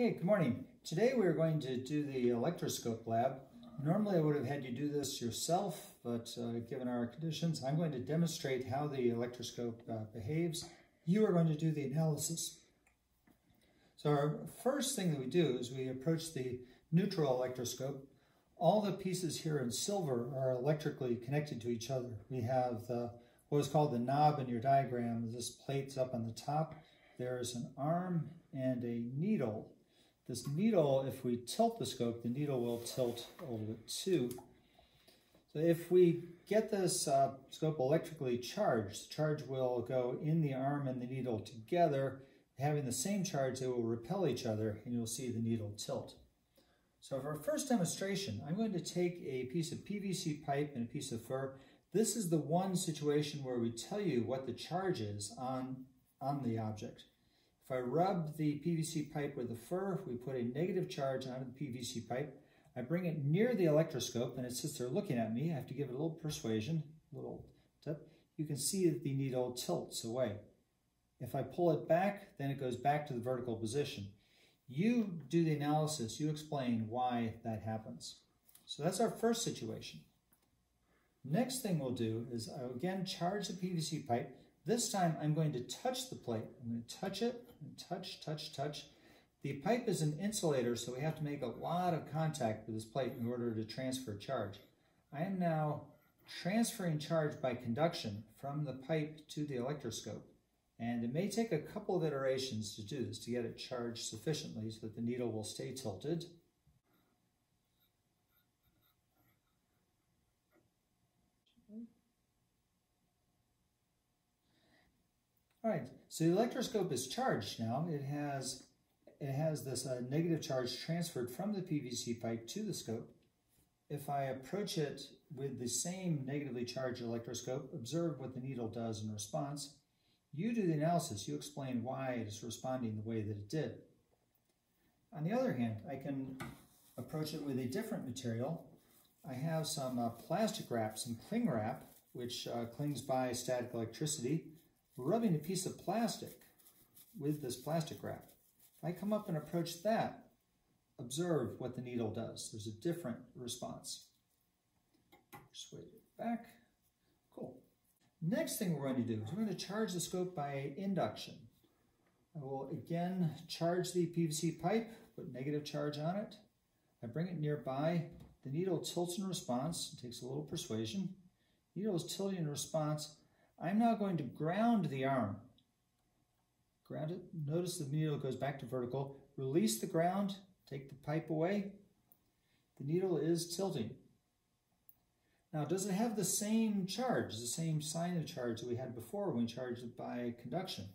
Okay, good morning. Today we're going to do the electroscope lab. Normally I would have had you do this yourself, but given our conditions, I'm going to demonstrate how the electroscope behaves. You are going to do the analysis. So our first thing that we do is we approach the neutral electroscope. All the pieces here in silver are electrically connected to each other. We have what is called the knob in your diagram. This plate's up on the top. There's an arm and a needle. This needle, if we tilt the scope, the needle will tilt a little bit too. So if we get this scope electrically charged, the charge will go in the arm and the needle together. Having the same charge, they will repel each other and you'll see the needle tilt. So for our first demonstration, I'm going to take a piece of PVC pipe and a piece of fur. This is the one situation where we tell you what the charge is on the object. If I rub the PVC pipe with the fur, we put a negative charge onto the PVC pipe. I bring it near the electroscope and it sits there looking at me. I have to give it a little persuasion, a little tip. You can see that the needle tilts away. If I pull it back, then it goes back to the vertical position. You do the analysis, you explain why that happens. So that's our first situation. Next thing we'll do is I'll again charge the PVC pipe. This time I'm going to touch the plate. I'm going to touch it, and touch, touch, touch. The pipe is an insulator, so we have to make a lot of contact with this plate in order to transfer charge. I am now transferring charge by conduction from the pipe to the electroscope. And it may take a couple of iterations to do this, to get it charged sufficiently so that the needle will stay tilted. All right, so the electroscope is charged now. It has this negative charge transferred from the PVC pipe to the scope. If I approach it with the same negatively charged electroscope, observe what the needle does in response. You do the analysis. You explain why it is responding the way that it did. On the other hand, I can approach it with a different material. I have some plastic wrap, some cling wrap, which clings by static electricity. Rubbing a piece of plastic with this plastic wrap. If I come up and approach that, observe what the needle does. There's a different response. Persuade it back. Cool. Next thing we're going to do is we're going to charge the scope by induction. I will again charge the PVC pipe, put negative charge on it. I bring it nearby. The needle tilts in response. It takes a little persuasion. The needle is tilting in response. I'm now going to ground the arm. Ground it. Notice the needle goes back to vertical. Release the ground. Take the pipe away. The needle is tilting. Now, does it have the same charge, the same sign of charge that we had before when we charged it by conduction?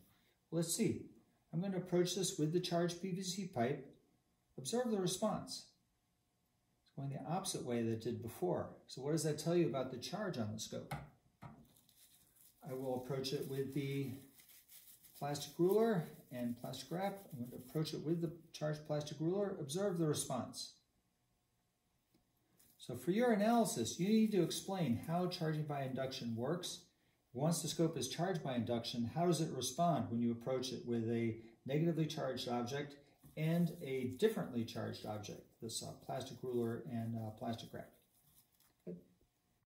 Well, let's see. I'm going to approach this with the charged PVC pipe. Observe the response. It's going the opposite way that it did before. So what does that tell you about the charge on the scope? I will approach it with the plastic ruler and plastic wrap. I'm going to approach it with the charged plastic ruler. Observe the response. So for your analysis, you need to explain how charging by induction works. Once the scope is charged by induction, how does it respond when you approach it with a negatively charged object and a differently charged object, this plastic ruler and plastic wrap?